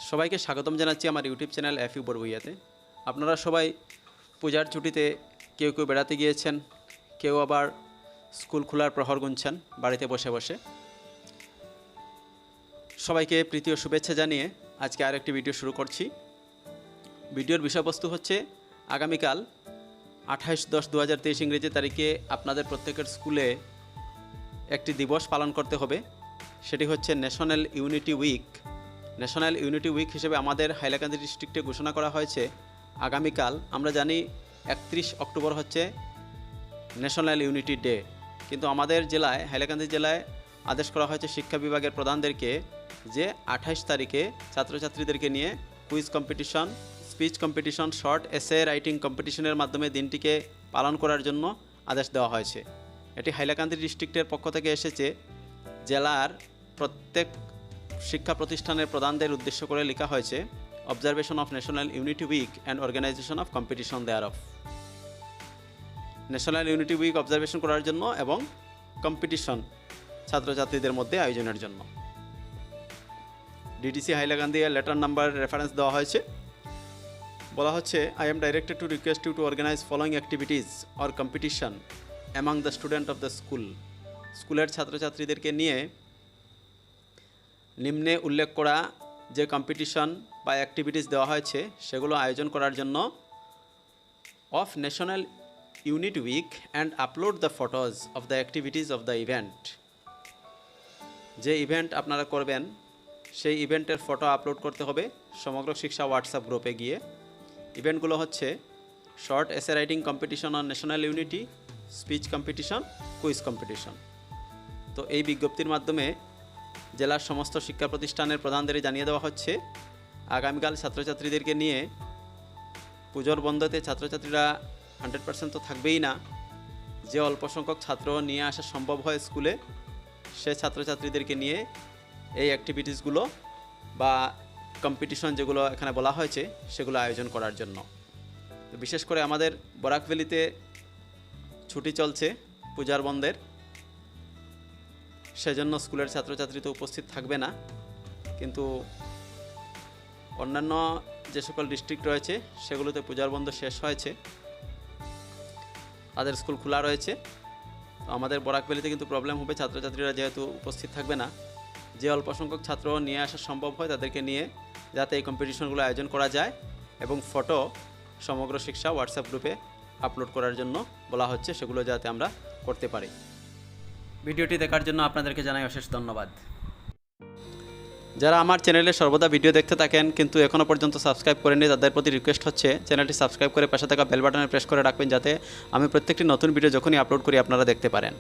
সবাইকে স্বাগতম জানাচ্ছি আমার ইউটিউব চ্যানেল এফইউ বরভুইয়াতে। আপনারা সবাই পূজার ছুটিতে কেউ কেউ বেড়াতে গিয়েছেন, কেউ আবার স্কুল খোলার প্রহর গুনছেন বাড়িতে বসে বসে। সবাইকে প্রীতি ও শুভেচ্ছা জানিয়ে আজকে আরেকটি ভিডিও শুরু করছি। ভিডিওর বিষয়বস্তু হচ্ছে আগামীকাল 28/10/2023 ইংরেজি তারিখে আপনাদের প্রত্যেকের স্কুলে একটি দিবস পালন করতে হবে। সেটি হচ্ছে national unity week. National unity week হিসেবে আমাদের হাইলাকান্দি ডিস্ট্রিক্টে ঘোষণা করা হয়েছে আগামীকাল। আমরা জানি 31 অক্টোবর হচ্ছে ন্যাশনাল ইউনিটি ডে, কিন্তু আমাদের জেলায়, হাইলাকান্দি জেলায় আদেশ করা হয়েছে শিক্ষা বিভাগের প্রধানদেরকে যে 28 তারিখে ছাত্রছাত্রীদেরকে নিয়ে quiz competition, speech competition, short essay writing কম্পিটিশনের মাধ্যমে দিনটিকে পালন করার জন্য আদেশ দেওয়া হয়েছে। এটি হাইলাকান্দি ডিস্ট্রিক্টের পক্ষ থেকে এসেছে। জেলার প্রত্যেক শিক্ষা প্রতিষ্ঠানের প্রধানদের উদ্দেশ্য করে লেখা হয়েছে observation of national unity week and organisation of competition there of. National unity week observation করার জন্য এবং কম্পিটিশন ছাত্রছাত্রীদের মধ্যে আয়োজনের জন্য। DTC Hailakandi letter number reference দেওয়া হয়েছে। বলা হচ্ছে, I am directed to request you to organise following activities or competition among the student of the school. স্কুলের ছাত্রছাত্রীদেরকে নিয়ে নিম্নে উল্লেখ করা যে কম্পিটিশন বা অ্যাক্টিভিটিস দেওয়া হয়েছে সেগুলো আয়োজন করার জন্য of national unit week and upload the photos of the activities of the event. যে ইভেন্ট আপনারা করবেন সেই ইভেন্টের ফটো আপলোড করতে হবে সমগ্র শিক্ষা হোয়াটসঅ্যাপ গ্রুপে গিয়ে। ইভেন্টগুলো হচ্ছে short essay writing competition on national unity, speech competition, quiz competition. তো এই বিজ্ঞপ্তির মাধ্যমে জেলার সমস্ত শিক্ষা প্রতিষ্ঠানের প্রধানদের জানিয়ে দেওয়া হচ্ছে আগামীকাল ছাত্রছাত্রীদেরকে নিয়ে পুজোর বন্ধতে ছাত্রছাত্রীরা 100% তো থাকবেই না। যে অল্প সংখ্যক ছাত্র নিয়ে আসা সম্ভব হয় স্কুলে, সে ছাত্রছাত্রীদেরকে নিয়ে এই অ্যাক্টিভিটিসগুলো বা কম্পিটিশন যেগুলো এখানে বলা হয়েছে সেগুলো আয়োজন করার জন্য। তো বিশেষ করে আমাদের বরাক ভ্যালিতে ছুটি চলছে পূজার বন্ধের, সেজন্য স্কুলের ছাত্রছাত্রী তো উপস্থিত থাকবে না, কিন্তু অন্যান্য যে সকল ডিস্ট্রিক্ট রয়েছে সেগুলোতে পূজার বন্ধ শেষ হয়েছে, তাদের স্কুল খোলা রয়েছে। তো আমাদের বরাক ভ্যালিতে কিন্তু প্রবলেম হবে, ছাত্রছাত্রীরা যেহেতু উপস্থিত থাকবে না। যে অল্প সংখ্যক ছাত্র নিয়ে আসা সম্ভব হয় তাদেরকে নিয়ে যাতে এই কম্পিটিশনগুলো আয়োজন করা যায় এবং ফটো সমগ্র শিক্ষা হোয়াটসঅ্যাপ গ্রুপে আপলোড করার জন্য বলা হচ্ছে, সেগুলো যাতে আমরা করতে পারি। ভিডিওটি দেখার জন্য আপনাদেরকে জানাই অশেষ ধন্যবাদ। যারা আমার চ্যানেলে সর্বদা ভিডিও দেখতে থাকেন কিন্তু এখনও পর্যন্ত সাবস্ক্রাইব করেননি, তাদের প্রতি রিকোয়েস্ট হচ্ছে চ্যানেলটি সাবস্ক্রাইব করে পাশে থাকা বেল বাটনে প্রেস করে রাখবেন, যাতে আমি প্রত্যেকটি নতুন ভিডিও যখনই আপলোড করি আপনারা দেখতে পারেন।